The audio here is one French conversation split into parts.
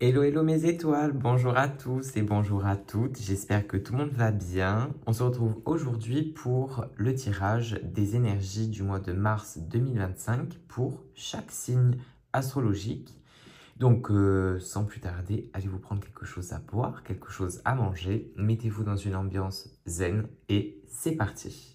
Hello, hello mes étoiles, bonjour à tous et bonjour à toutes, j'espère que tout le monde va bien. On se retrouve aujourd'hui pour le tirage des énergies du mois de mars 2025 pour chaque signe astrologique. Donc sans plus tarder, allez vous prendre quelque chose à boire, quelque chose à manger, mettez-vous dans une ambiance zen et c'est parti.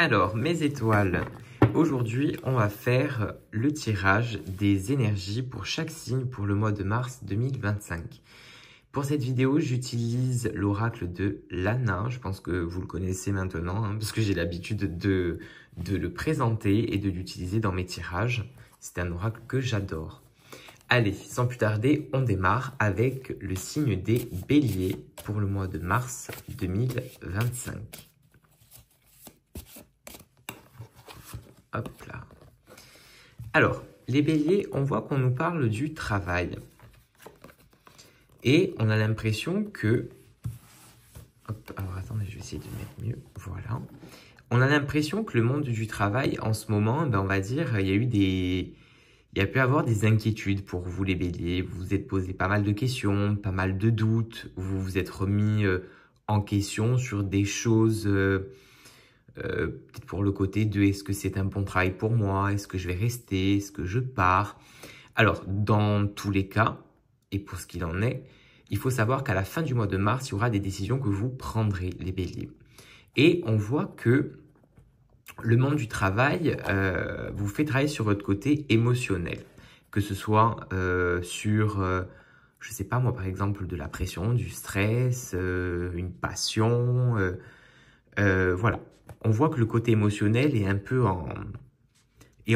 Alors, mes étoiles, aujourd'hui, on va faire le tirage des énergies pour chaque signe pour le mois de mars 2025. Pour cette vidéo, j'utilise l'oracle de Lana. Je pense que vous le connaissez maintenant, parce que j'ai l'habitude de le présenter et de l'utiliser dans mes tirages. C'est un oracle que j'adore. Allez, sans plus tarder, on démarre avec le signe des béliers pour le mois de mars 2025. Hop là. Alors, les béliers, on voit qu'on nous parle du travail. Et on a l'impression que... Hop, alors attendez, je vais essayer de mettre mieux. Voilà. On a l'impression que le monde du travail, en ce moment, ben on va dire, il y a pu avoir des inquiétudes pour vous, les béliers. Vous vous êtes posé pas mal de questions, pas mal de doutes. Vous vous êtes remis en question sur des choses... peut-être pour le côté de est-ce que c'est un bon travail pour moi, est-ce que je vais rester, est-ce que je pars. Alors, dans tous les cas, et pour ce qu'il en est, il faut savoir qu'à la fin du mois de mars, il y aura des décisions que vous prendrez, les béliers. Et on voit que le monde du travail vous fait travailler sur votre côté émotionnel, que ce soit sur, je sais pas moi, par exemple, de la pression, du stress, une passion, voilà. On voit que le côté émotionnel est un peu en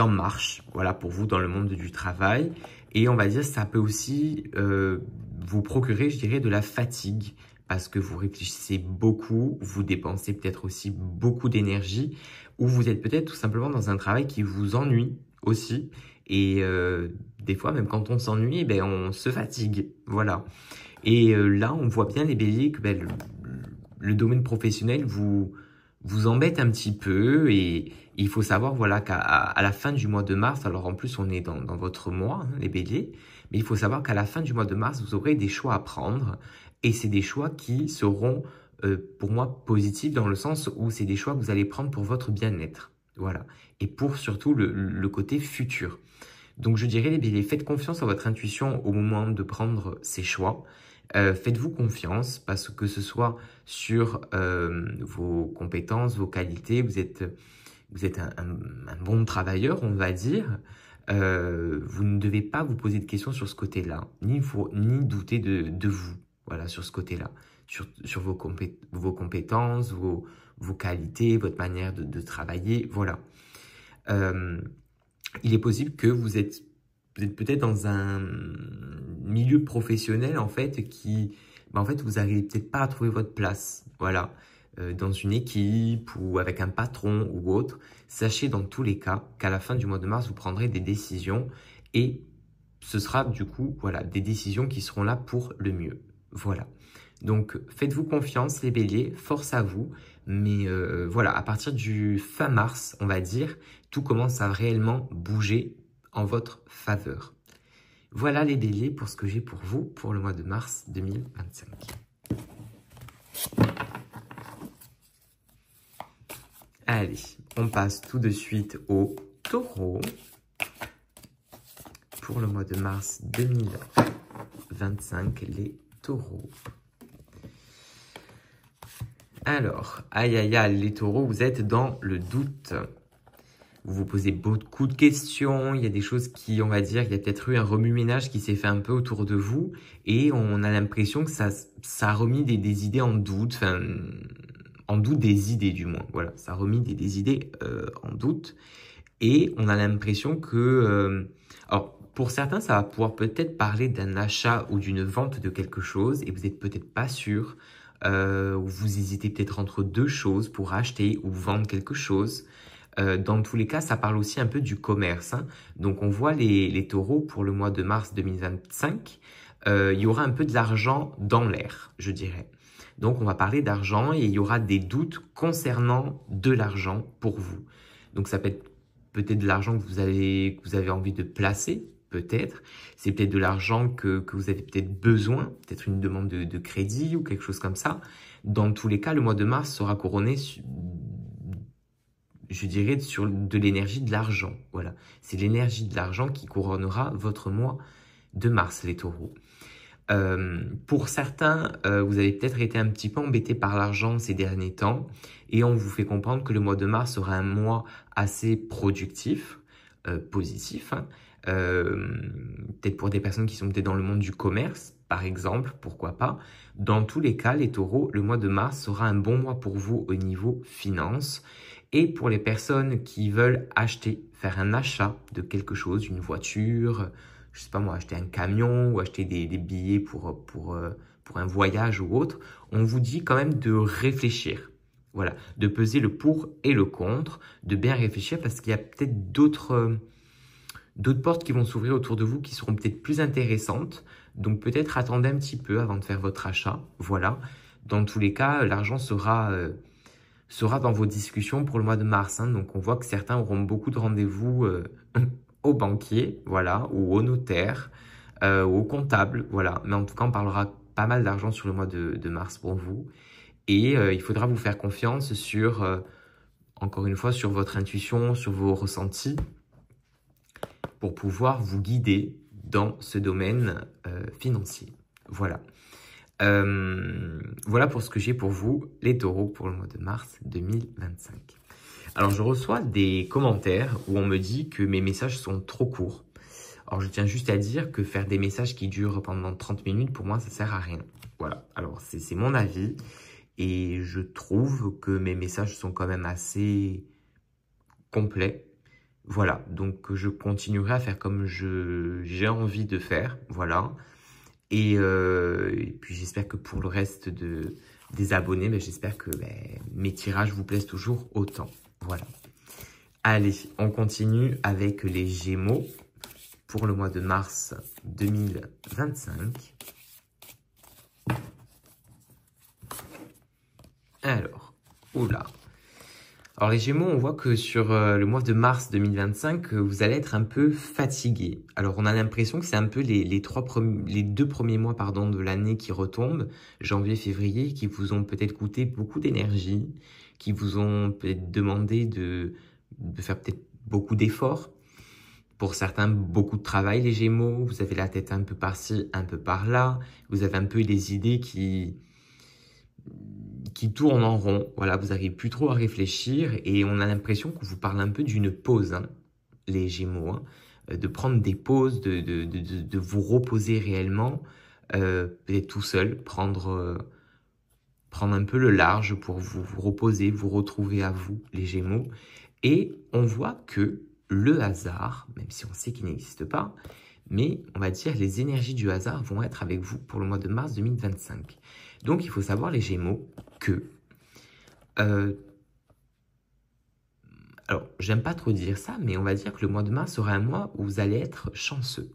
marche, voilà, pour vous dans le monde du travail. Et on va dire que ça peut aussi vous procurer, je dirais, de la fatigue parce que vous réfléchissez beaucoup, vous dépensez peut-être aussi beaucoup d'énergie ou vous êtes peut-être tout simplement dans un travail qui vous ennuie aussi. Et des fois, même quand on s'ennuie, eh ben, on se fatigue, voilà. Et là, on voit bien les béliers que ben, le domaine professionnel vous embête un petit peu et il faut savoir voilà qu'à la fin du mois de mars, alors en plus on est dans votre mois, les béliers, mais il faut savoir qu'à la fin du mois de mars, vous aurez des choix à prendre et c'est des choix qui seront pour moi positifs dans le sens où c'est des choix que vous allez prendre pour votre bien-être, voilà, et pour surtout le côté futur. Donc je dirais les béliers, faites confiance à votre intuition au moment de prendre ces choix. Faites-vous confiance parce que ce soit sur vos compétences, vos qualités, vous êtes un bon travailleur, on va dire. Vous ne devez pas vous poser de questions sur ce côté-là, ni douter de vous, voilà, sur ce côté-là, sur vos compétences, vos qualités, votre manière de travailler, voilà. Il est possible que vous êtes peut-être dans un milieu professionnel en fait qui, en fait, vous n'arrivez peut-être pas à trouver votre place, voilà, dans une équipe ou avec un patron ou autre. Sachez dans tous les cas qu'à la fin du mois de mars, vous prendrez des décisions et ce sera du coup, voilà, des décisions qui seront là pour le mieux, voilà. Donc, faites-vous confiance les béliers, force à vous, mais voilà, à partir du fin mars, on va dire, tout commence à réellement bouger en votre faveur. Voilà les béliers pour ce que j'ai pour vous pour le mois de mars 2025. Allez, on passe tout de suite au taureau pour le mois de mars 2025, les taureaux. Alors, aïe aïe aïe, les taureaux, vous êtes dans le doute. Vous vous posez beaucoup de questions, il y a des choses qui, on va dire, il y a peut-être eu un remue-ménage qui s'est fait un peu autour de vous et on a l'impression que ça a remis des idées en doute, enfin, en doute des idées du moins, voilà, ça a remis des idées en doute et on a l'impression que, alors pour certains, ça va pouvoir peut-être parler d'un achat ou d'une vente de quelque chose et vous n'êtes peut-être pas sûr, vous hésitez peut-être entre deux choses pour acheter ou vendre quelque chose. Dans tous les cas, ça parle aussi un peu du commerce, hein. Donc, on voit les taureaux pour le mois de mars 2025. Il y aura un peu de l'argent dans l'air, je dirais. Donc, on va parler d'argent et il y aura des doutes concernant de l'argent pour vous. Donc, ça peut être peut-être de l'argent que vous avez envie de placer, peut-être. C'est peut-être de l'argent que vous avez peut-être besoin, peut-être une demande de crédit ou quelque chose comme ça. Dans tous les cas, le mois de mars sera couronné, je dirais, sur de l'énergie de l'argent. Voilà, c'est l'énergie de l'argent qui couronnera votre mois de mars, les taureaux. Pour certains, vous avez peut-être été un petit peu embêté par l'argent ces derniers temps et on vous fait comprendre que le mois de mars sera un mois assez productif, positif, hein. Peut-être pour des personnes qui sont peut-être dans le monde du commerce, par exemple, pourquoi pas. Dans tous les cas, les taureaux, le mois de mars sera un bon mois pour vous au niveau finance. Et pour les personnes qui veulent acheter, faire un achat de quelque chose, une voiture, je sais pas moi, acheter un camion ou acheter des billets pour un voyage ou autre, on vous dit quand même de réfléchir. Voilà, de peser le pour et le contre, de bien réfléchir parce qu'il y a peut-être d'autres portes qui vont s'ouvrir autour de vous qui seront peut-être plus intéressantes. Donc peut-être attendez un petit peu avant de faire votre achat. Voilà, dans tous les cas, l'argent sera dans vos discussions pour le mois de mars, hein. Donc on voit que certains auront beaucoup de rendez-vous au banquier, voilà, ou au notaire, ou au comptable, voilà. Mais en tout cas, on parlera pas mal d'argent sur le mois de mars pour vous. Et il faudra vous faire confiance sur, encore une fois, sur votre intuition, sur vos ressentis, pour pouvoir vous guider dans ce domaine financier. Voilà. Voilà pour ce que j'ai pour vous, les taureaux, pour le mois de mars 2025. Alors, je reçois des commentaires où on me dit que mes messages sont trop courts. Alors, je tiens juste à dire que faire des messages qui durent pendant 30 minutes, pour moi, ça sert à rien. Voilà. Alors, c'est mon avis. Et je trouve que mes messages sont quand même assez complets. Voilà. Donc, je continuerai à faire comme j'ai envie de faire. Voilà. Et puis, j'espère que pour le reste des abonnés, j'espère que mes tirages vous plaisent toujours autant. Voilà. Allez, on continue avec les Gémeaux pour le mois de mars 2025. Alors, oula. Alors les Gémeaux, on voit que sur le mois de mars 2025, vous allez être un peu fatigué. Alors on a l'impression que c'est un peu les deux premiers mois de l'année qui retombent, janvier, février, qui vous ont peut-être coûté beaucoup d'énergie, qui vous ont peut-être demandé de faire peut-être beaucoup d'efforts. Pour certains, beaucoup de travail, les Gémeaux. Vous avez la tête un peu par-ci, un peu par-là. Vous avez un peu des idées qui tournent en rond. Voilà, vous n'arrivez plus trop à réfléchir et on a l'impression qu'on vous parle un peu d'une pause, hein, les Gémeaux, hein, de prendre des pauses, de vous reposer réellement, peut-être tout seul, prendre un peu le large pour vous reposer, vous retrouver à vous, les Gémeaux. Et on voit que le hasard, même si on sait qu'il n'existe pas, mais on va dire les énergies du hasard vont être avec vous pour le mois de mars 2025. Donc, il faut savoir, les Gémeaux, que... alors, j'aime pas trop dire ça, mais on va dire que le mois de mars sera un mois où vous allez être chanceux.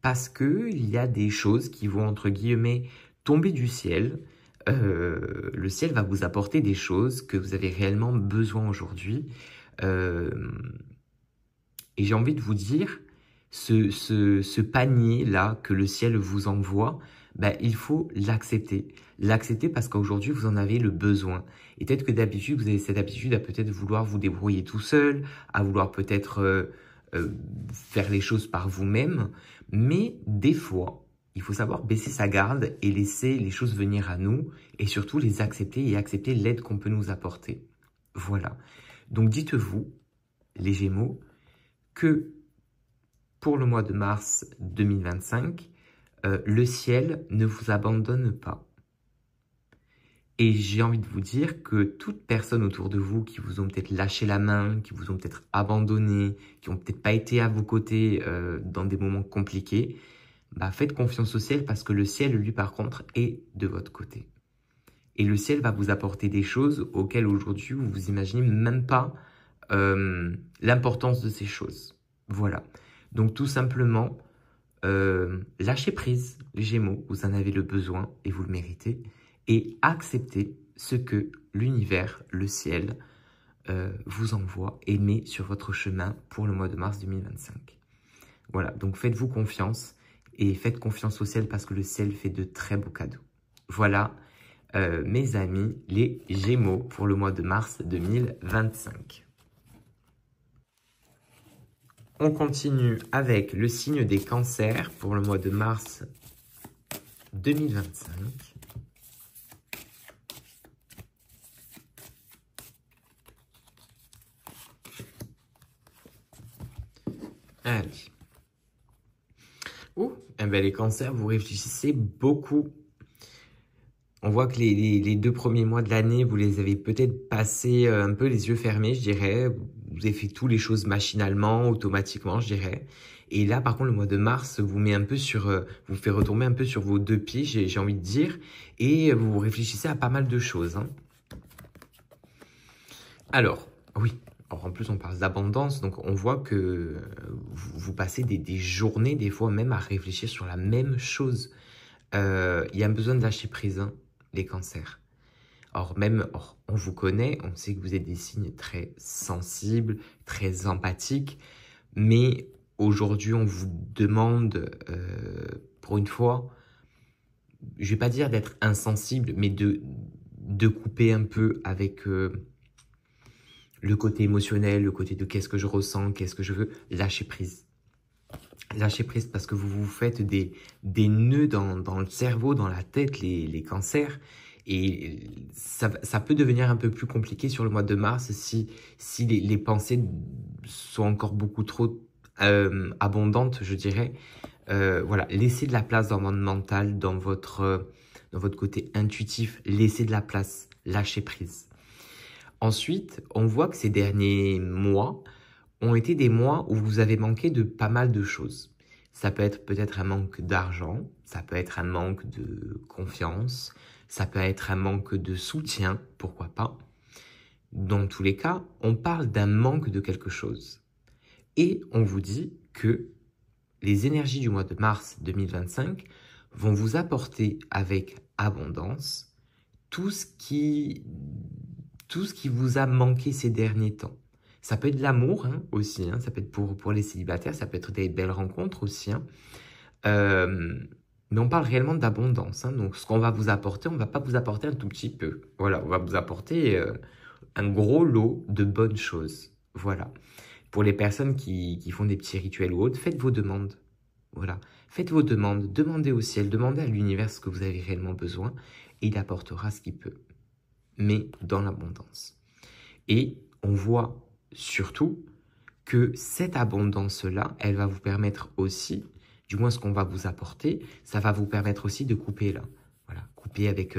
Parce qu'il y a des choses qui vont, entre guillemets, tomber du ciel. Le ciel va vous apporter des choses que vous avez réellement besoin aujourd'hui. Et j'ai envie de vous dire, ce panier-là que le ciel vous envoie, il faut l'accepter. L'accepter parce qu'aujourd'hui, vous en avez le besoin. Et peut-être que d'habitude, vous avez cette habitude à peut-être vouloir vous débrouiller tout seul, à vouloir peut-être faire les choses par vous-même. Mais des fois, il faut savoir baisser sa garde et laisser les choses venir à nous et surtout les accepter et accepter l'aide qu'on peut nous apporter. Voilà. Donc dites-vous, les Gémeaux, que pour le mois de mars 2025, le ciel ne vous abandonne pas. Et j'ai envie de vous dire que toute personne autour de vous qui vous ont peut-être lâché la main, qui vous ont peut-être abandonné, qui n'ont peut-être pas été à vos côtés dans des moments compliqués, faites confiance au ciel parce que le ciel, lui, par contre, est de votre côté. Et le ciel va vous apporter des choses auxquelles aujourd'hui, vous vous imaginez même pas l'importance de ces choses. Voilà. Donc tout simplement, lâchez prise, les Gémeaux, vous en avez le besoin et vous le méritez, et acceptez ce que l'univers, le ciel, vous envoie et met sur votre chemin pour le mois de mars 2025. Voilà, donc faites-vous confiance et faites confiance au ciel parce que le ciel fait de très beaux cadeaux. Voilà, mes amis, les Gémeaux pour le mois de mars 2025. On continue avec le signe des cancers pour le mois de mars 2025. Allez. Ouh, eh ben les cancers, vous réfléchissez beaucoup. On voit que les 2 premiers mois de l'année, vous les avez peut-être passés un peu les yeux fermés, je dirais. Vous avez fait toutes les choses machinalement, automatiquement, je dirais. Et là, par contre, le mois de mars vous met un peu vous fait retomber un peu sur vos 2 pieds, j'ai envie de dire. Et vous réfléchissez à pas mal de choses. Hein. Alors, oui. Alors, en plus, on parle d'abondance, donc on voit que vous passez des journées, des fois même, à réfléchir sur la même chose. Il y a un besoin de lâcher prise, hein, les cancers. Or, on vous connaît, on sait que vous êtes des signes très sensibles, très empathiques, mais aujourd'hui, on vous demande, pour une fois, je ne vais pas dire d'être insensible, mais de couper un peu avec le côté émotionnel, le côté de qu'est-ce que je ressens, qu'est-ce que je veux, lâcher prise. Lâchez prise parce que vous vous faites des nœuds dans le cerveau, dans la tête, les cancers. Et ça peut devenir un peu plus compliqué sur le mois de mars si les pensées sont encore beaucoup trop abondantes, je dirais. Voilà, laissez de la place dans votre mental, dans votre côté intuitif. Laissez de la place, lâchez prise. Ensuite, on voit que ces derniers mois ont été des mois où vous avez manqué de pas mal de choses. Ça peut être peut-être un manque d'argent, ça peut être un manque de confiance, ça peut être un manque de soutien, pourquoi pas. Dans tous les cas, on parle d'un manque de quelque chose. Et on vous dit que les énergies du mois de mars 2025 vont vous apporter avec abondance tout ce qui vous a manqué ces derniers temps. Ça peut être de l'amour hein, aussi, hein, ça peut être pour les célibataires, ça peut être des belles rencontres aussi. Hein. Mais on parle réellement d'abondance. Hein, donc ce qu'on va vous apporter, on ne va pas vous apporter un tout petit peu. Voilà, on va vous apporter un gros lot de bonnes choses. Voilà. Pour les personnes qui font des petits rituels ou autres, faites vos demandes. Voilà. Faites vos demandes, demandez au ciel, demandez à l'univers ce que vous avez réellement besoin et il apportera ce qu'il peut. Mais dans l'abondance. Et on voit surtout que cette abondance-là, elle va vous permettre aussi, du moins ce qu'on va vous apporter, ça va vous permettre aussi de couper là. Voilà, couper avec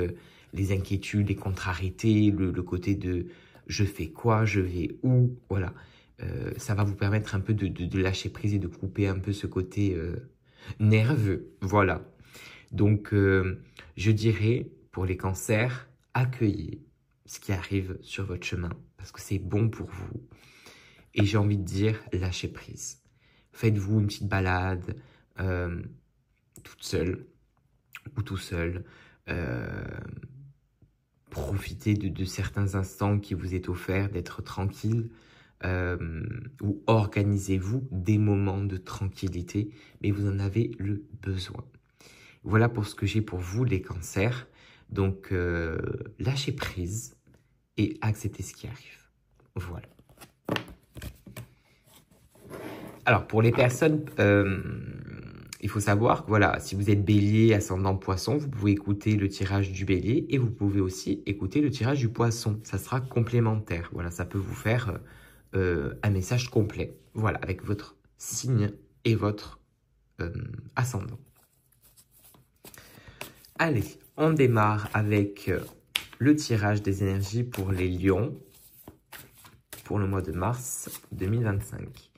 les inquiétudes, les contrariétés, le côté de je fais quoi, je vais où, voilà. Ça va vous permettre un peu de lâcher prise et de couper un peu ce côté nerveux, voilà. Donc, je dirais, pour les cancers, accueillez ce qui arrive sur votre chemin, parce que c'est bon pour vous. Et j'ai envie de dire, lâchez prise. Faites-vous une petite balade, toute seule, ou tout seul. Profitez de certains instants qui vous est offert, d'être tranquille. Ou organisez-vous des moments de tranquillité, mais vous en avez le besoin. Voilà pour ce que j'ai pour vous, les cancers. Donc, lâchez prise et acceptez ce qui arrive. Voilà. Alors, pour les personnes, il faut savoir que voilà, si vous êtes bélier, ascendant poisson, vous pouvez écouter le tirage du bélier et vous pouvez aussi écouter le tirage du poisson. Ça sera complémentaire. Voilà, ça peut vous faire un message complet. Voilà, avec votre signe et votre ascendant. Allez, on démarre avec le tirage des énergies pour les lions pour le mois de mars 2025.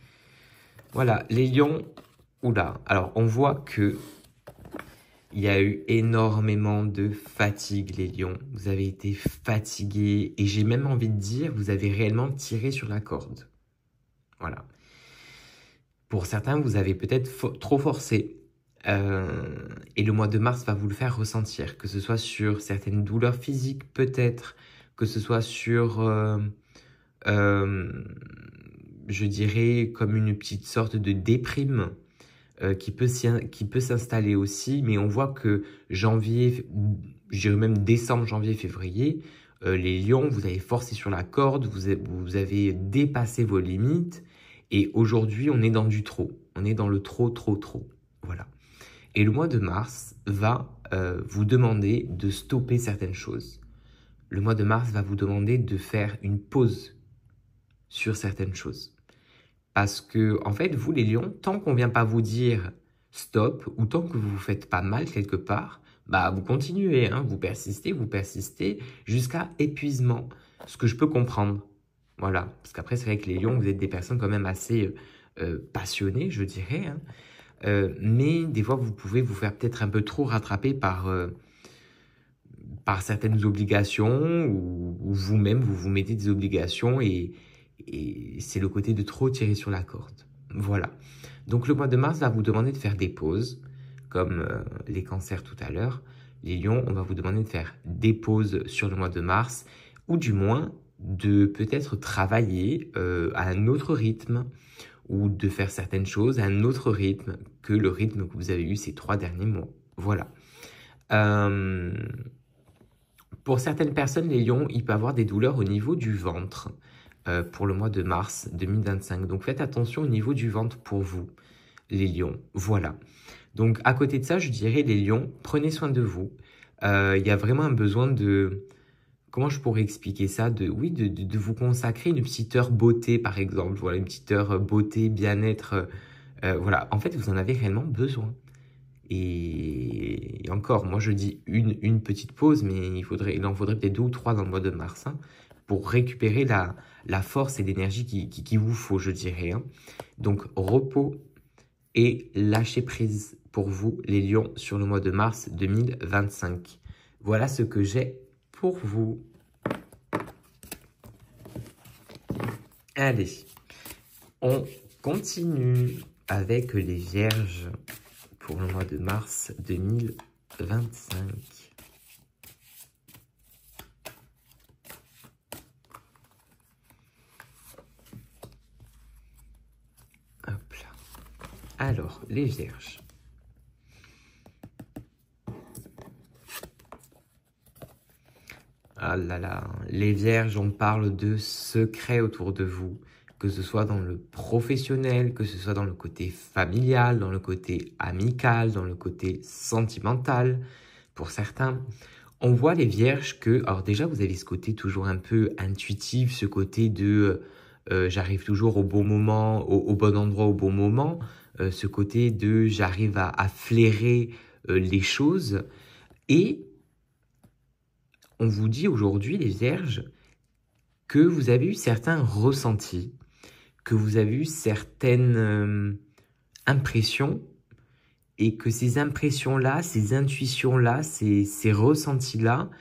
Voilà, les lions, oula, alors on voit que Il y a eu énormément de fatigue, les lions. Vous avez été fatigués et j'ai même envie de dire, vous avez réellement tiré sur la corde. Voilà. Pour certains, vous avez peut-être trop forcé. Et le mois de mars va vous le faire ressentir, que ce soit sur certaines douleurs physiques peut-être, que ce soit sur, je dirais, comme une petite sorte de déprime qui peut s'installer aussi, mais on voit que janvier, je dirais même décembre, janvier, février, les lions, vous avez forcé sur la corde, vous avez dépassé vos limites, et aujourd'hui, on est dans du trop. On est dans le trop, trop, trop. Voilà. Et le mois de mars va vous demander de stopper certaines choses. Le mois de mars va vous demander de faire une pause sur certaines choses. Parce que, en fait, vous les lions, tant qu'on ne vient pas vous dire stop, ou tant que vous ne vous faites pas mal quelque part, bah vous continuez, hein, vous persistez, jusqu'à épuisement. Ce que je peux comprendre. Voilà. Parce qu'après, c'est vrai que les lions, vous êtes des personnes quand même assez passionnées, je dirais, hein. Mais des fois, vous pouvez vous faire peut-être un peu trop rattraper par certaines obligations ou vous-même, vous vous mettez des obligations et c'est le côté de trop tirer sur la corde. Voilà. Donc, le mois de mars va vous demander de faire des pauses, comme les cancers tout à l'heure. Les lions, on va vous demander de faire des pauses sur le mois de mars ou du moins de peut-être travailler à un autre rythme ou de faire certaines choses à un autre rythme que le rythme que vous avez eu ces 3 derniers mois. Voilà. Pour certaines personnes, les lions, il peut avoir des douleurs au niveau du ventre pour le mois de mars 2025. Donc, faites attention au niveau du ventre pour vous, les lions. Voilà. Donc, à côté de ça, je dirais, les lions, prenez soin de vous. Il y a vraiment un besoin de... Comment je pourrais expliquer ça? De vous consacrer une petite heure beauté, par exemple. Voilà, une petite heure beauté, bien-être. Voilà, en fait, vous en avez réellement besoin. Et encore, moi je dis une petite pause, mais il en faudrait peut-être 2 ou 3 dans le mois de mars, hein, pour récupérer la force et l'énergie qu'il vous faut, je dirais, hein. Donc, repos et lâcher prise pour vous, les lions, sur le mois de mars 2025. Voilà ce que j'ai pour vous. Allez, on continue avec les vierges pour le mois de mars 2025. Hop là. Alors, les vierges. Ah là là, les vierges, on parle de secrets autour de vous, que ce soit dans le professionnel, que ce soit dans le côté familial, dans le côté amical, dans le côté sentimental. Pour certains, on voit les vierges que, alors déjà, vous avez ce côté toujours un peu intuitif, ce côté de j'arrive toujours au bon moment, au bon endroit, au bon moment, ce côté de j'arrive à flairer les choses. Et on vous dit aujourd'hui, les vierges, que vous avez eu certains ressentis, que vous avez eu certaines impressions, et que ces impressions-là, ces intuitions-là, ces ressentis-là,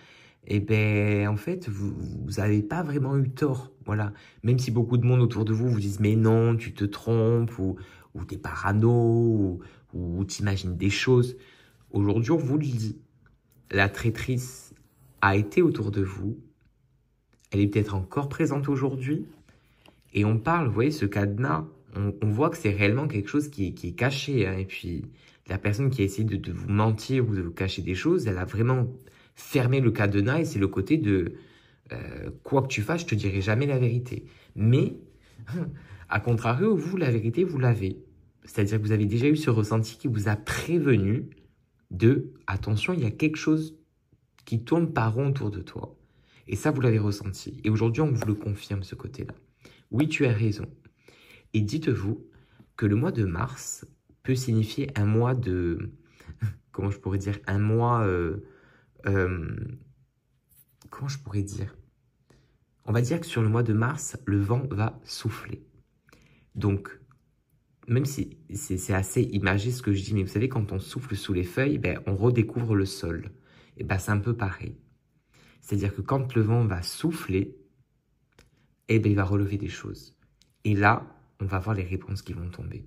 eh ben, en fait, vous n'avez pas vraiment eu tort. Voilà. Même si beaucoup de monde autour de vous vous disent « mais non, tu te trompes » ou « t'es parano » ou « t'imagines des choses ». Aujourd'hui, on vous le dit. La traîtrise a été autour de vous. Elle est peut-être encore présente aujourd'hui. Et on parle, vous voyez, ce cadenas, on voit que c'est réellement quelque chose qui est caché, hein. Et puis, la personne qui a essayé de vous mentir ou de vous cacher des choses, elle a vraiment fermé le cadenas et c'est le côté de quoi que tu fasses, je te dirai jamais la vérité. Mais, à contrario, vous, la vérité, vous l'avez. C'est-à-dire que vous avez déjà eu ce ressenti qui vous a prévenu de « attention, il y a quelque chose qui tourne par rond autour de toi ». Et ça, vous l'avez ressenti. Et aujourd'hui, on vous le confirme, ce côté-là. Oui, tu as raison. Et dites-vous que le mois de mars peut signifier un mois de... Comment je pourrais dire? Un mois... comment je pourrais dire? On va dire que sur le mois de mars, le vent va souffler. Donc, même si c'est assez imagé ce que je dis, mais vous savez, quand on souffle sous les feuilles, ben, on redécouvre le sol. Et ben, c'est un peu pareil. C'est-à-dire que quand le vent va souffler, eh ben, il va relever des choses. Et là, on va voir les réponses qui vont tomber.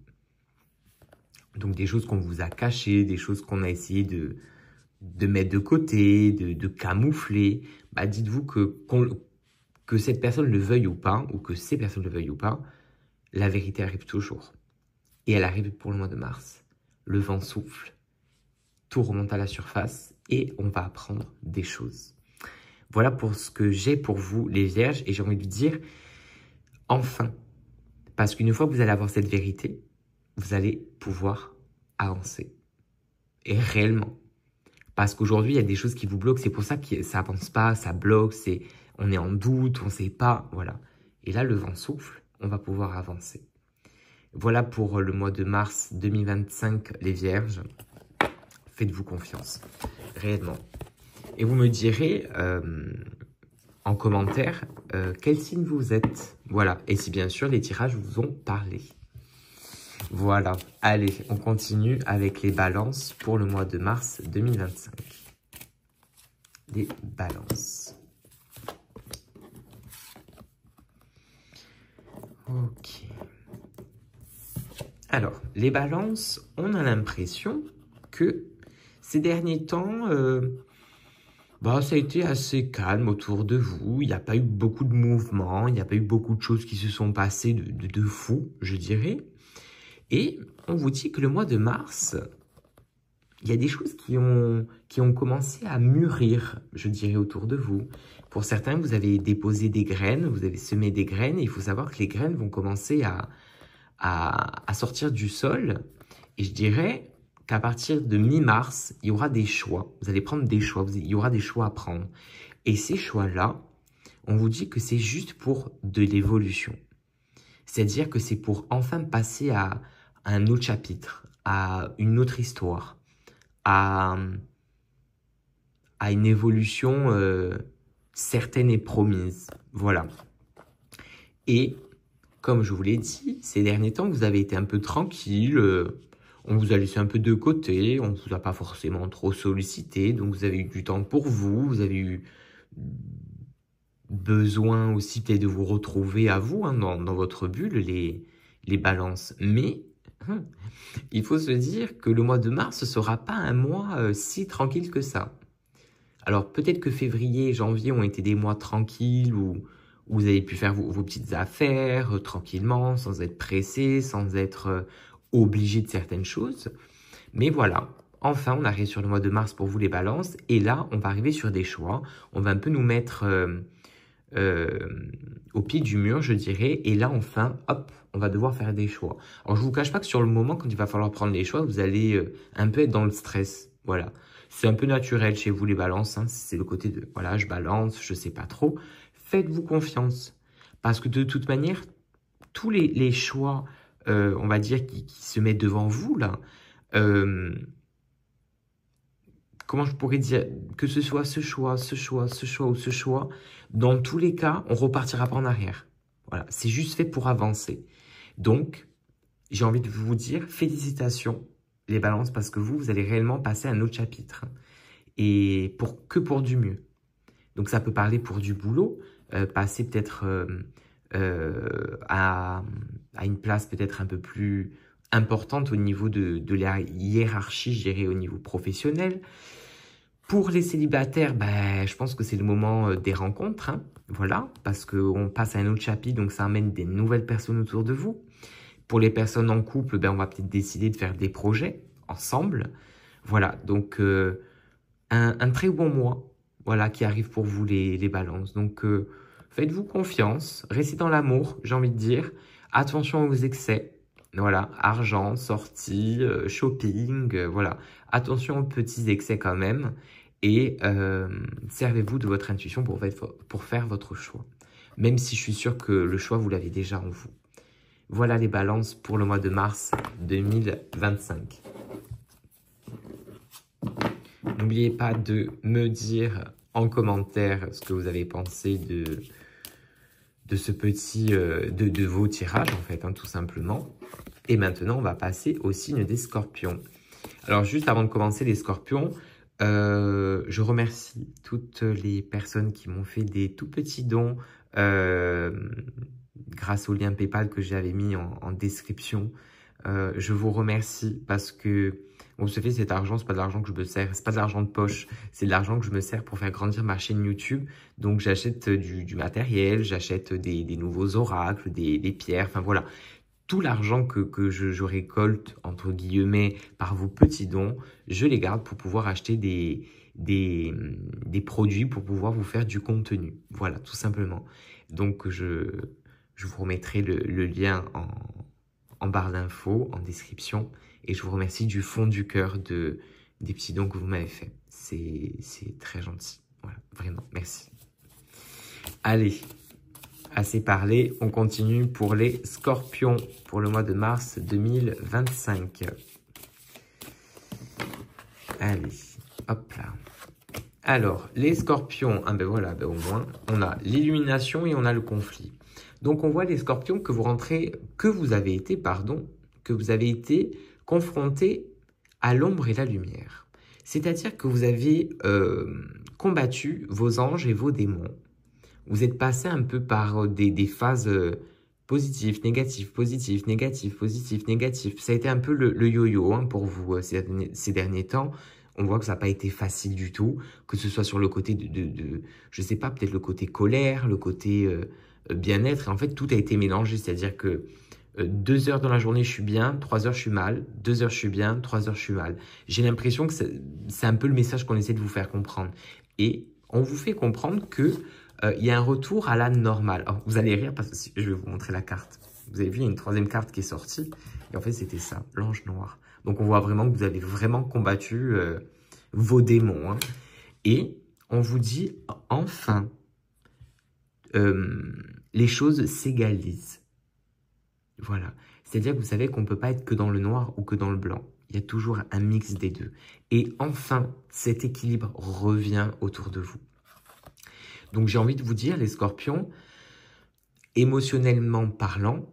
Donc des choses qu'on vous a cachées, des choses qu'on a essayé de mettre de côté, de camoufler. Bah, dites-vous que cette personne le veuille ou pas, ou que ces personnes le veuillent ou pas, la vérité arrive toujours. Et elle arrive pour le mois de mars. Le vent souffle, tout remonte à la surface et on va apprendre des choses. Voilà pour ce que j'ai pour vous, les vierges, et j'ai envie de vous dire, enfin, parce qu'une fois que vous allez avoir cette vérité, vous allez pouvoir avancer. Et réellement. Parce qu'aujourd'hui, il y a des choses qui vous bloquent, c'est pour ça que ça avance pas, ça bloque, on est en doute, on ne sait pas, voilà. Et là, le vent souffle, on va pouvoir avancer. Voilà pour le mois de mars 2025, les vierges. Faites-vous confiance, réellement. Et vous me direz en commentaire quel signe vous êtes. Voilà, et si bien sûr les tirages vous ont parlé. Voilà, allez, on continue avec les balances pour le mois de mars 2025. Les balances. Ok. Alors, les balances, on a l'impression que ces derniers temps, ça a été assez calme autour de vous. Il n'y a pas eu beaucoup de mouvements, il n'y a pas eu beaucoup de choses qui se sont passées de fou, je dirais. Et on vous dit que le mois de mars, il y a des choses qui ont commencé à mûrir, je dirais, autour de vous. Pour certains, vous avez déposé des graines, vous avez semé des graines, et il faut savoir que les graines vont commencer à sortir du sol. Et je dirais qu'à partir de mi-mars, il y aura des choix. Vous allez prendre des choix, il y aura des choix à prendre. Et ces choix-là, on vous dit que c'est juste pour de l'évolution. C'est-à-dire que c'est pour enfin passer à un autre chapitre, à une autre histoire, à une évolution certaine et promise. Voilà. Et comme je vous l'ai dit, ces derniers temps, vous avez été un peu tranquille, on vous a laissé un peu de côté, on ne vous a pas forcément trop sollicité, donc vous avez eu du temps pour vous, vous avez eu besoin aussi peut-être de vous retrouver à vous, hein, dans votre bulle, les balances. Mais il faut se dire que le mois de mars ne sera pas un mois si tranquille que ça. Alors peut-être que février et janvier ont été des mois tranquilles où vous avez pu faire vos petites affaires tranquillement, sans être pressé, sans être obligé de certaines choses. Mais voilà, enfin on arrive sur le mois de mars pour vous les balances. Et là, on va arriver sur des choix. On va un peu nous mettre au pied du mur, je dirais. Et là, enfin, hop, on va devoir faire des choix. Alors, je ne vous cache pas que sur le moment, quand il va falloir prendre les choix, vous allez un peu être dans le stress. Voilà. C'est un peu naturel chez vous, les balances. Hein. C'est le côté de, voilà, je balance, je ne sais pas trop. Faites-vous confiance. Parce que de toute manière, tous les choix, on va dire, qui se mettent devant vous, là, comment je pourrais dire, que ce soit ce choix ou ce choix, dans tous les cas, on repartira pas en arrière. Voilà, c'est juste fait pour avancer. Donc, j'ai envie de vous dire, félicitations les balances, parce que vous allez réellement passer à un autre chapitre. Et que pour du mieux. Donc, ça peut parler pour du boulot, passer peut-être à une place peut-être un peu plus importante au niveau de la hiérarchie, je dirais, au niveau professionnel. Pour les célibataires, je pense que c'est le moment des rencontres, hein, voilà, parce qu'on passe à un autre chapitre, donc ça amène des nouvelles personnes autour de vous. Pour les personnes en couple, on va peut-être décider de faire des projets ensemble. Voilà, donc un très bon mois, voilà, qui arrive pour vous les balances. Donc faites-vous confiance, restez dans l'amour, j'ai envie de dire. Attention aux excès. Voilà, argent, sortie, shopping, voilà. Attention aux petits excès quand même. Et servez-vous de votre intuition pour faire votre choix. Même si je suis sûr que le choix, vous l'avez déjà en vous. Voilà les balances pour le mois de mars 2025. N'oubliez pas de me dire en commentaire ce que vous avez pensé de ce petit, de vos tirages en fait, hein, tout simplement. Et maintenant, on va passer au signe des scorpions. Alors, juste avant de commencer les scorpions, je remercie toutes les personnes qui m'ont fait des tout petits dons grâce au lien PayPal que j'avais mis en description. Je vous remercie parce que, bon, vous savez, cet argent, c'est pas de l'argent que je me sers, c'est pas de l'argent de poche, c'est de l'argent que je me sers pour faire grandir ma chaîne YouTube. Donc, j'achète du matériel, j'achète des nouveaux oracles, des pierres, enfin voilà. Tout l'argent que je récolte, entre guillemets, par vos petits dons, je les garde pour pouvoir acheter des produits, pour pouvoir vous faire du contenu. Voilà, tout simplement. Donc, je vous remettrai le lien en barre d'infos, en description. Et je vous remercie du fond du cœur des petits dons que vous m'avez fait. C'est très gentil. Voilà, vraiment, merci. Allez, assez parlé, on continue pour les scorpions pour le mois de mars 2025. Allez, hop là. Alors, les scorpions, ah ben voilà, ben au moins, on a l'illumination et on a le conflit. Donc, on voit les scorpions que vous avez été confrontés à l'ombre et la lumière. C'est-à-dire que vous avez combattu vos anges et vos démons. Vous êtes passé un peu par des phases positives, négatives, positives, négatives, positives, négatives. Ça a été un peu le yo-yo hein, pour vous ces derniers temps. On voit que ça n'a pas été facile du tout, que ce soit sur le côté je ne sais pas, peut-être le côté colère, le côté bien-être. Et en fait, tout a été mélangé, c'est-à-dire que 2 heures dans la journée, je suis bien, 3 heures, je suis mal, 2 heures, je suis bien, 3 heures, je suis mal. J'ai l'impression que c'est un peu le message qu'on essaie de vous faire comprendre. Et on vous fait comprendre que il y a un retour à la normale. Alors, vous allez rire parce que je vais vous montrer la carte. Vous avez vu, il y a une troisième carte qui est sortie. Et en fait, c'était ça, l'ange noir. Donc, on voit vraiment que vous avez vraiment combattu vos démons. Hein. Et on vous dit, enfin, les choses s'égalisent. Voilà. C'est-à-dire que vous savez qu'on ne peut pas être que dans le noir ou que dans le blanc. Il y a toujours un mix des deux. Et enfin, cet équilibre revient autour de vous. Donc, j'ai envie de vous dire, les scorpions, émotionnellement parlant,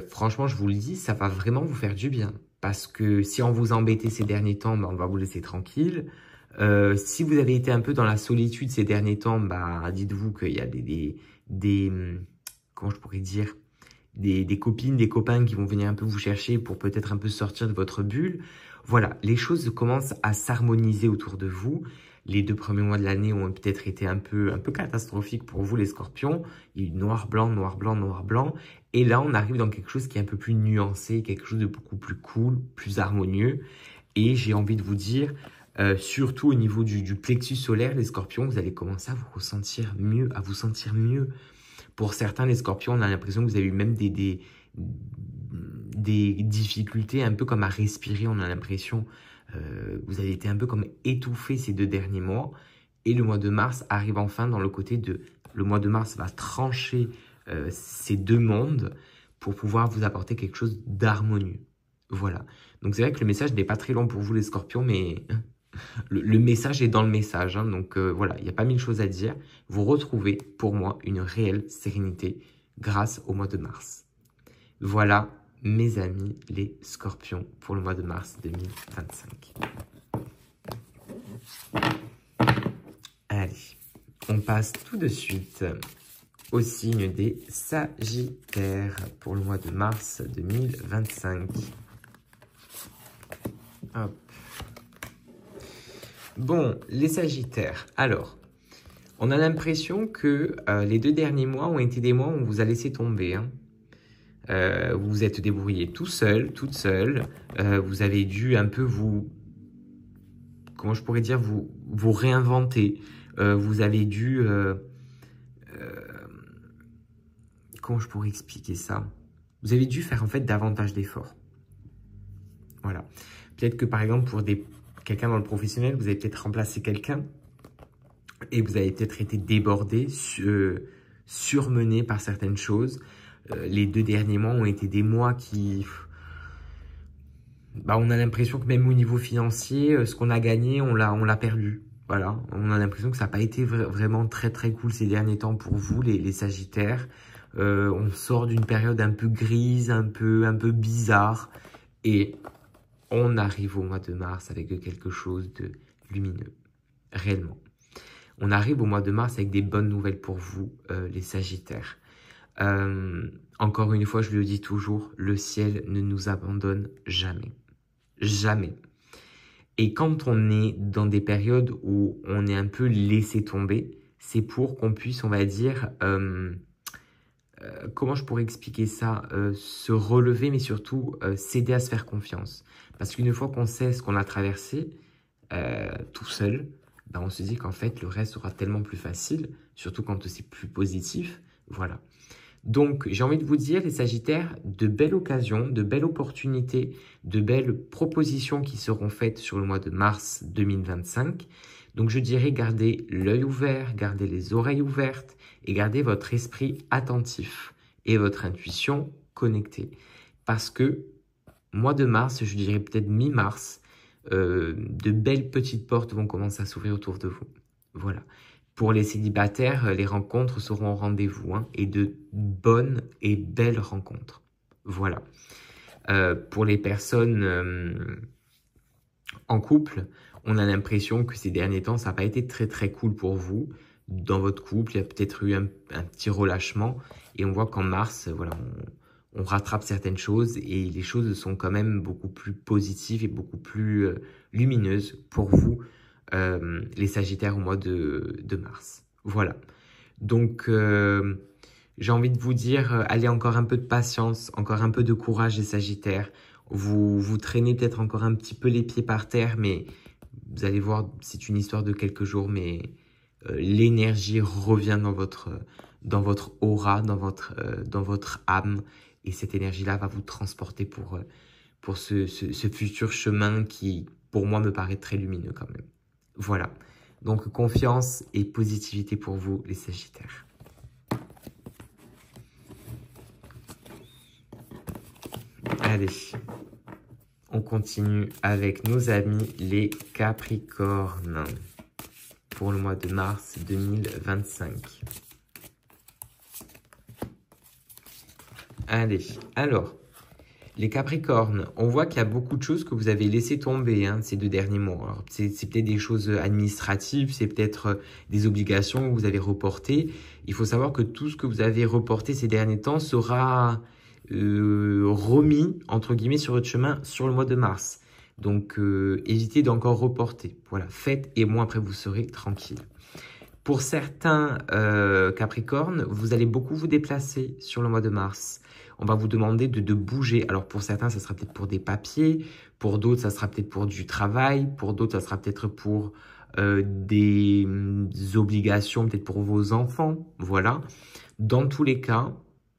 franchement, je vous le dis, ça va vraiment vous faire du bien. Parce que si on vous a embêté ces derniers temps, ben, on va vous laisser tranquille. Si vous avez été un peu dans la solitude ces derniers temps, bah, dites-vous qu'il y a comment je pourrais dire, des copines, des copains qui vont venir un peu vous chercher pour peut-être un peu sortir de votre bulle. Voilà, les choses commencent à s'harmoniser autour de vous. Les 2 premiers mois de l'année ont peut-être été un peu catastrophiques pour vous, les scorpions. Il y a eu noir, blanc, noir, blanc, noir, blanc. Et là, on arrive dans quelque chose qui est un peu plus nuancé, quelque chose de beaucoup plus cool, plus harmonieux. Et j'ai envie de vous dire, surtout au niveau du plexus solaire, les scorpions, vous allez commencer à vous ressentir mieux, à vous sentir mieux. Pour certains, les scorpions, on a l'impression que vous avez eu même des difficultés, un peu comme à respirer, on a l'impression. Vous avez été un peu comme étouffé ces 2 derniers mois. Et le mois de mars arrive enfin dans le côté de... Le mois de mars va trancher ces 2 mondes pour pouvoir vous apporter quelque chose d'harmonieux. Voilà. Donc c'est vrai que le message n'est pas très long pour vous les scorpions, mais le message est dans le message. Hein. Donc voilà, il n'y a pas 1000 choses à dire. Vous retrouvez pour moi une réelle sérénité grâce au mois de mars. Voilà. Mes amis, les scorpions, pour le mois de mars 2025. Allez, on passe tout de suite au signe des sagittaires pour le mois de mars 2025. Hop. Bon, les sagittaires, alors, on a l'impression que les 2 derniers mois ont été des mois où on vous a laissé tomber, hein. Vous vous êtes débrouillé tout seul, toute seule. Vous avez dû un peu comment je pourrais dire, vous réinventer. Vous avez dû, comment je pourrais expliquer ça? Vous avez dû faire en fait davantage d'efforts. Voilà. Peut-être que par exemple pour quelqu'un dans le professionnel, vous avez peut-être remplacé quelqu'un et vous avez peut-être été débordé, surmené par certaines choses. Les 2 derniers mois ont été des mois qui... Bah, on a l'impression que même au niveau financier, ce qu'on a gagné, on l'a perdu. Voilà, on a l'impression que ça n'a pas été vraiment très très cool ces derniers temps pour vous, les sagittaires. on sort d'une période un peu grise, un peu bizarre. Et on arrive au mois de mars avec quelque chose de lumineux, réellement. On arrive au mois de mars avec des bonnes nouvelles pour vous, les Sagittaires. Encore une fois, je le dis toujours, le ciel ne nous abandonne jamais. Jamais. Et quand on est dans des périodes où on est un peu laissé tomber, c'est pour qu'on puisse, on va dire, comment je pourrais expliquer ça, se relever, mais surtout s'aider à se faire confiance. Parce qu'une fois qu'on sait ce qu'on a traversé, tout seul, ben on se dit qu'en fait, le reste sera tellement plus facile, surtout quand c'est plus positif. Voilà. Donc, j'ai envie de vous dire, les Sagittaires, de belles occasions, de belles opportunités, de belles propositions qui seront faites sur le mois de mars 2025. Donc, je dirais, gardez l'œil ouvert, gardez les oreilles ouvertes et gardez votre esprit attentif et votre intuition connectée. Parce que, mois de mars, je dirais peut-être mi-mars, de belles petites portes vont commencer à s'ouvrir autour de vous. Voilà. Pour les célibataires, les rencontres seront au rendez-vous, hein, et de bonnes et belles rencontres. Voilà. Pour les personnes en couple, on a l'impression que ces derniers temps, ça n'a pas été très très cool pour vous. Dans votre couple, il y a peut-être eu un petit relâchement. Et on voit qu'en mars, voilà, on rattrape certaines choses et les choses sont quand même beaucoup plus positives et beaucoup plus lumineuses pour vous, les Sagittaires, au mois de mars. Voilà. Donc, j'ai envie de vous dire, allez, encore un peu de patience, encore un peu de courage, les Sagittaires. Vous traînez peut-être encore un petit peu les pieds par terre, mais vous allez voir, c'est une histoire de quelques jours, mais l'énergie revient dans votre aura, dans votre âme, et cette énergie-là va vous transporter pour ce futur chemin qui, pour moi, me paraît très lumineux quand même. Voilà. Donc, confiance et positivité pour vous, les Sagittaires. Allez, on continue avec nos amis les Capricornes pour le mois de mars 2025. Allez, alors, les Capricornes, on voit qu'il y a beaucoup de choses que vous avez laissé tomber, hein, ces 2 derniers mois. C'est peut-être des choses administratives, c'est peut-être des obligations que vous avez reportées. Il faut savoir que tout ce que vous avez reporté ces derniers temps sera remis, entre guillemets, sur votre chemin sur le mois de mars. Donc, évitez d'encore reporter. Voilà, faites et moi, après, vous serez tranquille. Pour certains Capricornes, vous allez beaucoup vous déplacer sur le mois de mars. On va vous demander de bouger. Alors, pour certains, ça sera peut-être pour des papiers. Pour d'autres, ça sera peut-être pour du travail. Pour d'autres, ça sera peut-être pour des obligations, peut-être pour vos enfants. Voilà. Dans tous les cas,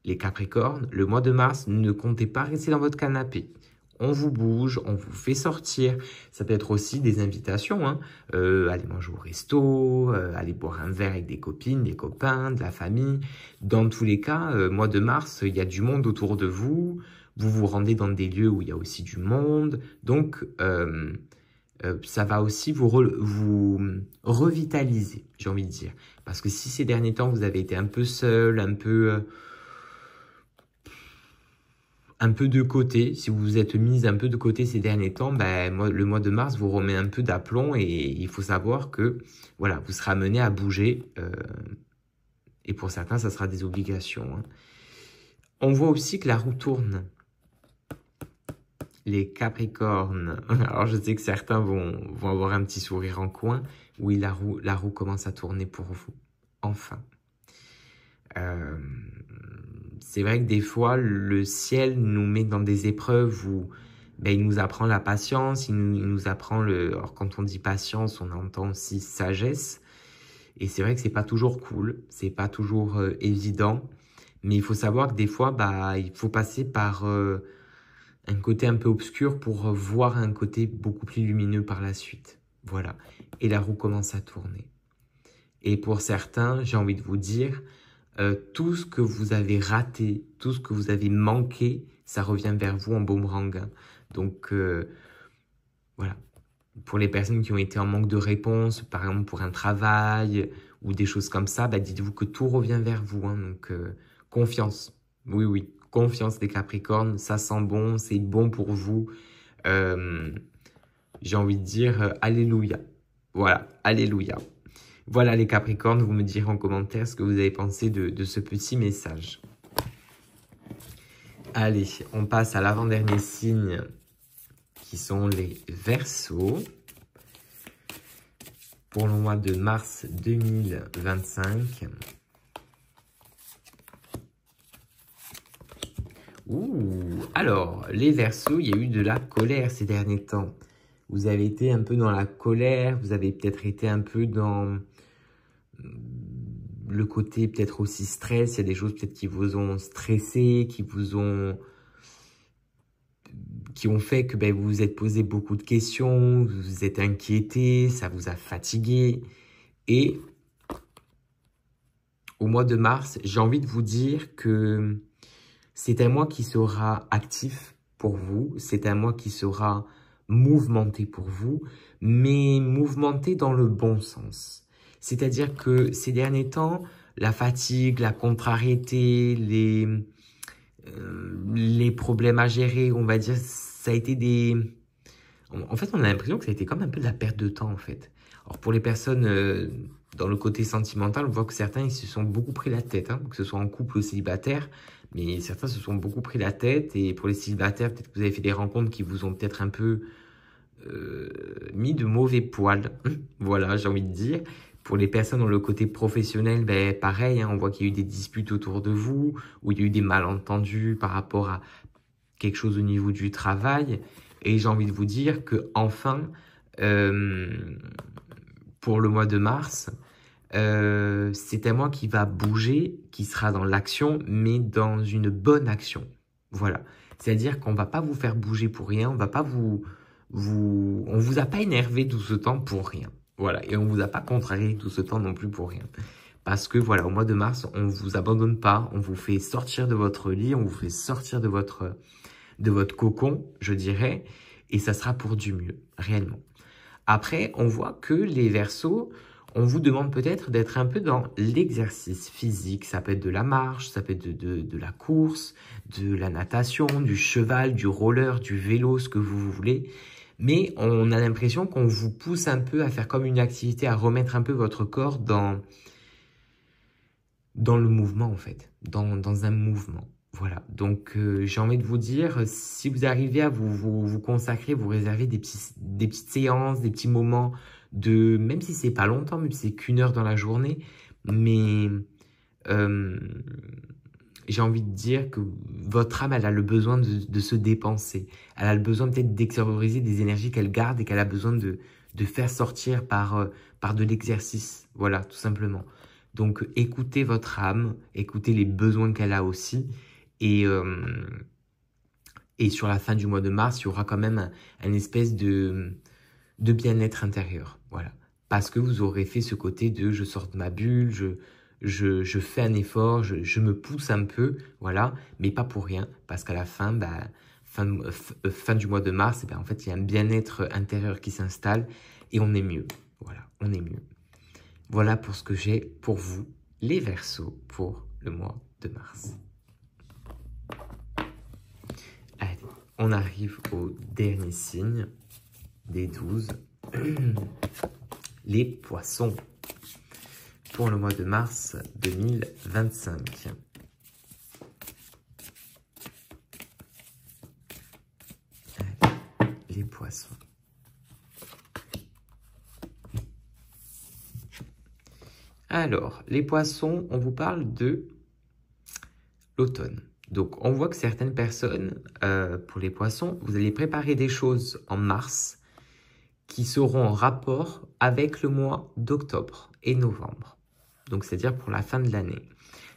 les Capricornes, le mois de mars, ne comptez pas rester dans votre canapé. On vous bouge, on vous fait sortir. Ça peut être aussi des invitations, hein. Aller manger au resto, aller boire un verre avec des copines, des copains, de la famille. Dans tous les cas, mois de mars, il y a du monde autour de vous. Vous vous rendez dans des lieux où il y a aussi du monde. Donc, ça va aussi vous revitaliser, j'ai envie de dire. Parce que si ces derniers temps, vous avez été un peu seul, un peu de côté, si vous vous êtes mise un peu de côté ces derniers temps, ben, le mois de mars vous remet un peu d'aplomb et il faut savoir que voilà, vous serez amené à bouger et pour certains, ça sera des obligations, hein. On voit aussi que la roue tourne. Les Capricornes. Alors, je sais que certains vont avoir un petit sourire en coin. Oui, la roue commence à tourner pour vous. Enfin. C'est vrai que des fois, le ciel nous met dans des épreuves où ben, il nous apprend la patience, il nous apprend Alors, quand on dit patience, on entend aussi sagesse. Et c'est vrai que c'est pas toujours cool, c'est pas toujours évident. Mais il faut savoir que des fois, bah, il faut passer par un côté un peu obscur pour voir un côté beaucoup plus lumineux par la suite. Voilà. Et la roue commence à tourner. Et pour certains, j'ai envie de vous dire, tout ce que vous avez raté, tout ce que vous avez manqué, ça revient vers vous en boomerang, hein. Donc, voilà. Pour les personnes qui ont été en manque de réponse, par exemple pour un travail ou des choses comme ça, bah, dites-vous que tout revient vers vous, hein. Donc, Confiance. Oui, oui. Confiance les Capricornes. Ça sent bon. C'est bon pour vous. J'ai envie de dire alléluia. Voilà. Alléluia. Voilà les Capricornes. Vous me direz en commentaire ce que vous avez pensé de ce petit message. Allez, on passe à l'avant-dernier signe qui sont les Verseaux. Pour le mois de mars 2025. Alors, les Verseaux, il y a eu de la colère ces derniers temps. Vous avez été un peu dans la colère, vous avez peut-être été un peu dans le côté peut-être aussi stress. Il y a des choses peut-être qui vous ont stressé, qui ont fait que vous vous êtes posé beaucoup de questions, vous vous êtes inquiété, ça vous a fatigué. Et au mois de mars, j'ai envie de vous dire que c'est un mois qui sera actif pour vous, c'est un mois qui sera mouvementé pour vous, mais mouvementé dans le bon sens. C'est-à-dire que ces derniers temps, la fatigue, la contrariété, les problèmes à gérer, on va dire, ça a été des... En fait, on a l'impression que ça a été comme un peu de la perte de temps, en fait. Alors, pour les personnes dans le côté sentimental, on voit que certains, ils se sont beaucoup pris la tête, hein, que ce soit en couple ou célibataire, mais certains se sont beaucoup pris la tête. Et pour les célibataires, peut-être que vous avez fait des rencontres qui vous ont peut-être un peu mis de mauvais poils. Voilà, j'ai envie de dire. Pour les personnes dans le côté professionnel, pareil, hein, on voit qu'il y a eu des disputes autour de vous, ou il y a eu des malentendus par rapport à quelque chose au niveau du travail. Et j'ai envie de vous dire que enfin, pour le mois de mars, c'est un mois qui va bouger, qui sera dans l'action, mais dans une bonne action. Voilà. C'est-à-dire qu'on ne va pas vous faire bouger pour rien, on va pas on vous a pas énervé tout ce temps pour rien. Voilà. Et on vous a pas contrarié tout ce temps non plus pour rien. Parce que voilà, au mois de mars, on vous abandonne pas, on vous fait sortir de votre lit, on vous fait sortir de votre cocon, je dirais, et ça sera pour du mieux, réellement. Après, on voit que les Verseaux, on vous demande peut-être d'être un peu dans l'exercice physique. Ça peut être de la marche, ça peut être de la course, de la natation, du cheval, du roller, du vélo, ce que vous voulez. Mais on a l'impression qu'on vous pousse un peu à faire comme une activité, à remettre un peu votre corps dans le mouvement, en fait, dans un mouvement. Voilà, donc j'ai envie de vous dire, si vous arrivez à vous consacrer, vous réserver des petites séances, des petits moments même si c'est pas longtemps, même si c'est qu'1 heure dans la journée, mais j'ai envie de dire que votre âme, elle a le besoin de se dépenser. Elle a le besoin peut-être d'extérioriser des énergies qu'elle garde et qu'elle a besoin de faire sortir par de l'exercice. Voilà, tout simplement. Donc, écoutez votre âme, écoutez les besoins qu'elle a aussi. Et sur la fin du mois de mars, il y aura quand même un espèce de bien-être intérieur. Voilà. Parce que vous aurez fait ce côté de je sors de ma bulle, je fais un effort, je me pousse un peu, voilà, mais pas pour rien. Parce qu'à la fin, fin du mois de mars, en fait, il y a un bien-être intérieur qui s'installe et on est mieux. Voilà, on est mieux. Voilà pour ce que j'ai pour vous, les Verseaux, pour le mois de mars. Allez, on arrive au dernier signe des 12, les Poissons, pour le mois de mars 2025. Allez, les Poissons. Alors, les Poissons, on vous parle de l'automne. Donc, on voit que certaines personnes, pour les Poissons, vous allez préparer des choses en mars qui seront en rapport avec le mois d'octobre et novembre. Donc, c'est-à-dire pour la fin de l'année.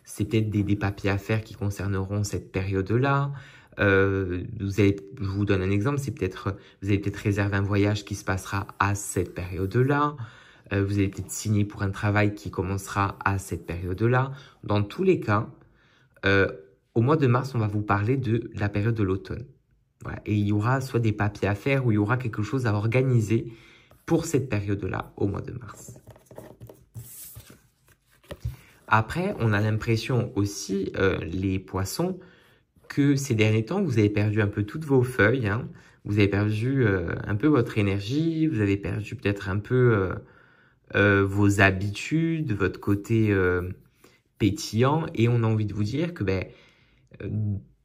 C'est peut-être des papiers à faire qui concerneront cette période-là. Je vous donne un exemple, vous allez peut-être réserver un voyage qui se passera à cette période-là. Vous allez peut-être signer pour un travail qui commencera à cette période-là. Dans tous les cas, au mois de mars, on va vous parler de la période de l'automne. Voilà. Et il y aura soit des papiers à faire ou il y aura quelque chose à organiser pour cette période-là, au mois de mars. Après, on a l'impression aussi, les poissons, que ces derniers temps, vous avez perdu un peu toutes vos feuilles, hein. Vous avez perdu un peu votre énergie, vous avez perdu peut-être un peu vos habitudes, votre côté pétillant, et on a envie de vous dire que euh,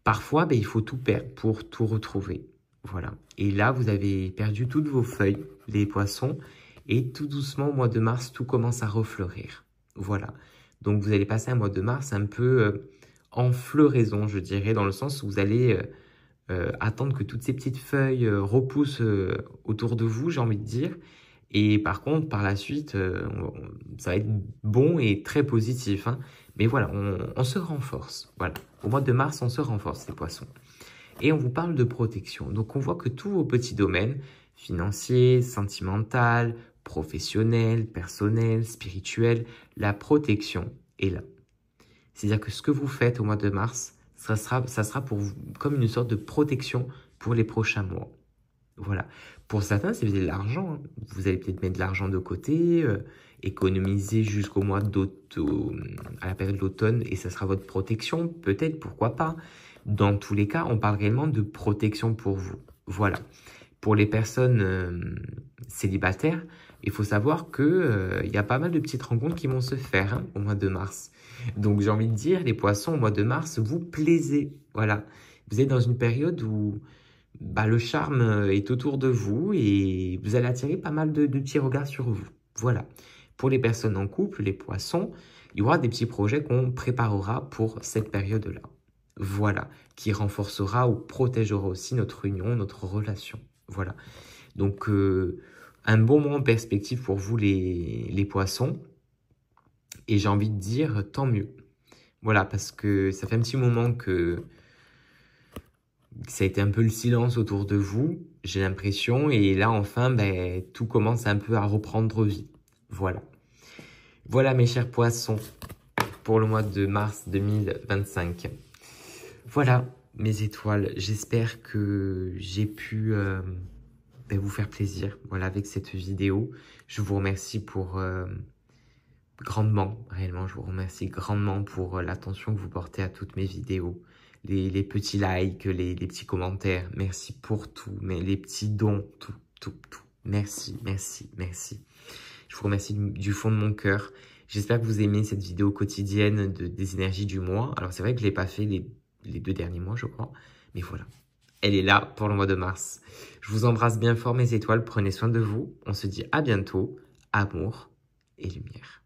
parfois, il faut tout perdre pour tout retrouver. Voilà. Et là, vous avez perdu toutes vos feuilles, les poissons, et tout doucement, au mois de mars, tout commence à refleurir. Voilà. Donc, vous allez passer un mois de mars un peu en floraison, je dirais, dans le sens où vous allez attendre que toutes ces petites feuilles repoussent autour de vous, j'ai envie de dire. Et par contre, par la suite, ça va être bon et très positif, hein. Mais voilà, on se renforce. Voilà. Au mois de mars, on se renforce, les poissons. Et on vous parle de protection. Donc, on voit que tous vos petits domaines, financiers, sentimental, professionnels, personnels, spirituels, la protection est là. C'est-à-dire que ce que vous faites au mois de mars, ça sera pour vous comme une sorte de protection pour les prochains mois. Voilà. Pour certains, si vous avez de l'argent, hein, vous allez peut-être mettre de l'argent de côté, économiser jusqu'au mois à la période de l'automne, et ça sera votre protection, peut-être, pourquoi pas. Dans tous les cas, on parle réellement de protection pour vous. Voilà. Pour les personnes célibataires, il faut savoir que y a pas mal de petites rencontres qui vont se faire, hein, au mois de mars. Donc, j'ai envie de dire, les poissons, au mois de mars, vous plaisez. Voilà. Vous êtes dans une période où le charme est autour de vous et vous allez attirer pas mal de petits regards sur vous. Voilà. Pour les personnes en couple, les poissons, il y aura des petits projets qu'on préparera pour cette période-là. Voilà. Qui renforcera ou protégera aussi notre union, notre relation. Voilà. Donc, un bon moment en perspective pour vous, les poissons. Et j'ai envie de dire, tant mieux. Voilà, parce que ça fait un petit moment que ça a été un peu le silence autour de vous, j'ai l'impression. Et là, enfin, tout commence un peu à reprendre vie. Voilà. Voilà, mes chers poissons, pour le mois de mars 2025. Voilà, mes étoiles. J'espère que j'ai pu vous faire plaisir, voilà, avec cette vidéo. Je vous remercie pour grandement, réellement, je vous remercie grandement pour l'attention que vous portez à toutes mes vidéos. Les petits likes, les petits commentaires. Merci pour tout, mais les petits dons, tout. Merci, merci, merci. Je vous remercie du fond de mon cœur. J'espère que vous aimez cette vidéo quotidienne des énergies du mois. Alors, c'est vrai que je ne l'ai pas fait les 2 derniers mois, je crois. Mais voilà, elle est là pour le mois de mars. Je vous embrasse bien fort, mes étoiles. Prenez soin de vous. On se dit à bientôt. Amour et lumière.